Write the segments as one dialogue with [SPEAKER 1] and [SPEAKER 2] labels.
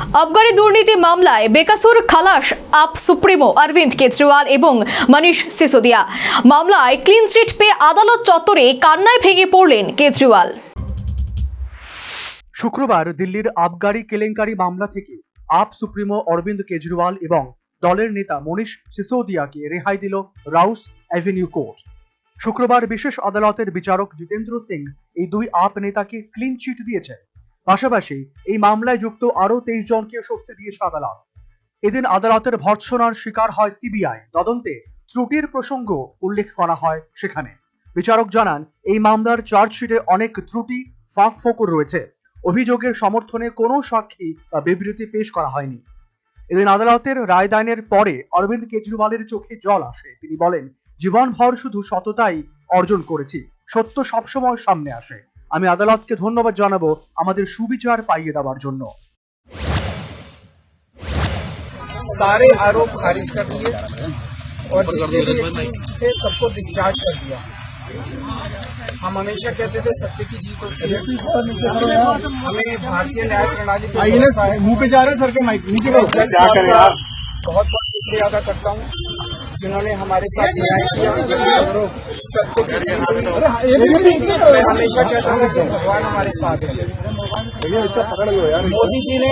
[SPEAKER 1] আবগারি দুর্নীতি মামলায় বেকসুর খালাস আপ সুপ্রিমো অরবিন্দ কেজরিওয়াল এবং মনীষ সিসোদিয়া। মামলায় ক্লিন চিট পেয়ে আদালত চত্বরে কান্নায় ভেঙে পড়লেন কেজরিওয়াল।
[SPEAKER 2] শুক্রবার দিল্লির আবগারি কেলেঙ্কারি মামলা থেকে আপ সুপ্রিমো অরবিন্দ কেজরিওয়াল এবং দলের নেতা মনীষ সিসোদিয়াকে রেহাই দিল রাউস অ্যাভিনিউ কোর্ট। শুক্রবার বিশেষ আদালতের বিচারক জিতেন্দ্র সিং এই দুই আপ নেতাকে ক্লিন চিট দিয়েছে। পাশাপাশি এই মামলায় যুক্ত আরো 23 জনকে স্বস্তি দিয়েছে আদালত। এদিন আদালতের ভর্ৎসনার শিকার হয় সিবিআই। তদন্তে ত্রুটির প্রসঙ্গ উল্লেখ করা হয় সেখানে। বিচারক জানান, এই মামলার চার্জশিটে অনেক ত্রুটি ফাঁকফোকর রয়েছে। অভিযোগের সমর্থনে কোনো সাক্ষী বা বিবৃতি পেশ করা হয়নি। এদিন আদালতের রায়দানের পরে অরবিন্দ কেজরিওয়ালের চোখে জল আসে। তিনি বলেন, জীবনভর শুধু সততাই অর্জন করেছি, সত্য সবসময় সামনে আসে। আমি আদালতকে ধন্যবাদ জানাবো আমাদের সুবিচার পাইয়ে দেওয়ার জন্য।
[SPEAKER 3] सारे आरोप खारिज कर दिए और जितने भी थे सबको डिस्चार्ज कर दिया। हम हमेशा कहते थे सत्य की जीत होती है। हमें भारतीय न्याय प्रणाली
[SPEAKER 4] मुंह पे जा रहे सर के माइक नीचे करो।
[SPEAKER 3] क्या करें यार, बहुत बहुत शुक्रिया अदा करता हूँ जिन्होंने हमारे साथ न्याय किया। सत्य की मैं हमेशा कहता हूँ कि भगवान हमारे साथ है। मोदी जी ने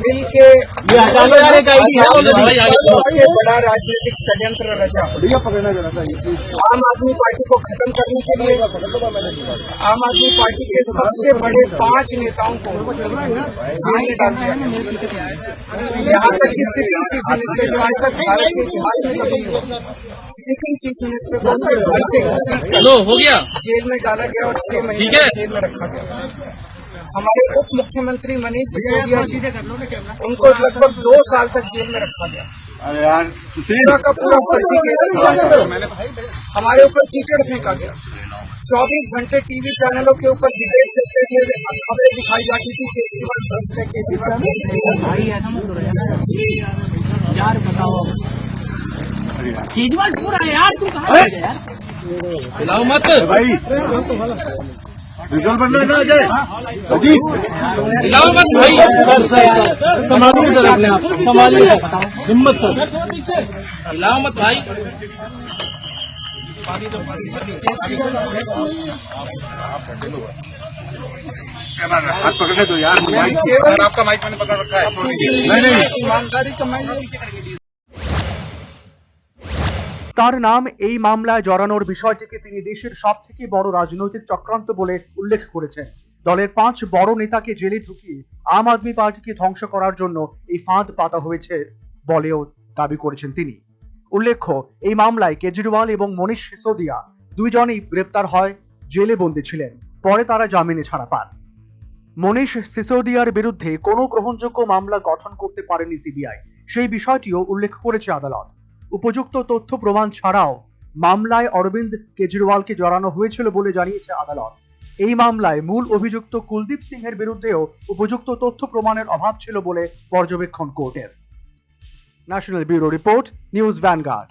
[SPEAKER 3] मिल के सबसे बड़ा राजनीतिक षड्यंत्र रचा। आम आदमी पार्टी को खत्म करने के लिए आम आदमी पार्टी के सबसे बड़े 5 नेताओं को जेल में डाल दिया। यहाँ तक कि सिक्किम चीफ मिनिस्टर जो आज तक भारत के इतिहास में कभी नहीं हुआ, सिक्किम चीफ मिनिस्टर को घर से
[SPEAKER 5] हो गया
[SPEAKER 3] जेल में डाला गया और 6 महीने जेल में रखा गया। हमारे उप मुख्यमंत्री मनीष सिसोदिया जी, उनको लगभग 2 साल तक जेल में रखा गया।
[SPEAKER 4] अरे यार
[SPEAKER 3] पूरा का पूरा फर्जी केस हमारे ऊपर कीचड़ फेंका गया। 24 घंटे टीवी चैनलों के ऊपर डिबेट करते थे, खबरें दिखाई जाती थी केजरीवाल भ्रष्ट है,
[SPEAKER 5] यार बताओ केजरीवाल पूरा है यार, तुम कहाँ गए यार? हिलाओ मत
[SPEAKER 4] भाई, रिजल्ट बनना ना जाए अजीत,
[SPEAKER 5] हिलाओ मत भाई।
[SPEAKER 4] संभालिए सर, अपने आप संभालिए, हिम्मत सर,
[SPEAKER 5] हिलाओ मत भाई।
[SPEAKER 4] हाथ पकड़ने दो यार,
[SPEAKER 3] आपका माइक मैंने पकड़ रखा है।
[SPEAKER 4] नहीं
[SPEAKER 3] ईमानदारी का माइक
[SPEAKER 2] তার নাম এই মামলায় জড়ানোর বিষয়টিকে তিনি দেশের সবথেকে বড় রাজনৈতিক চক্রান্ত বলে উল্লেখ করেছেন। দলের 5 বড় নেতাকে জেলে ঢুকিয়ে আম আদমি পার্টিকে ধ্বংস করার জন্য এই ফাঁদ পাতা হয়েছে বলেও দাবি করেছেন তিনি। উল্লেখ্য, এই মামলায় কেজরিওয়াল এবং মনীষ সিসোদিয়া দুইজনই গ্রেপ্তার হয়, জেলে বন্দী ছিলেন। পরে তারা জামিনে ছাড়া পান। মনীষ সিসোদিয়ার বিরুদ্ধে কোনো গ্রহণযোগ্য মামলা গঠন করতে পারেনি সিবিআই, সেই বিষয়টিও উল্লেখ করেছে আদালত। উপযুক্ত তথ্য প্রমাণ ছাড়াও মামলায় অরবিন্দ কেজরিওয়ালকে জড়ানো হয়েছিল বলে জানিয়েছে আদালত। এই মামলায় মূল অভিযুক্ত কুলদীপ সিংহের বিরুদ্ধেও উপযুক্ত তথ্য প্রমাণের অভাব ছিল বলে পর্যবেক্ষণ কোর্টের। National bureau report, news vanguard.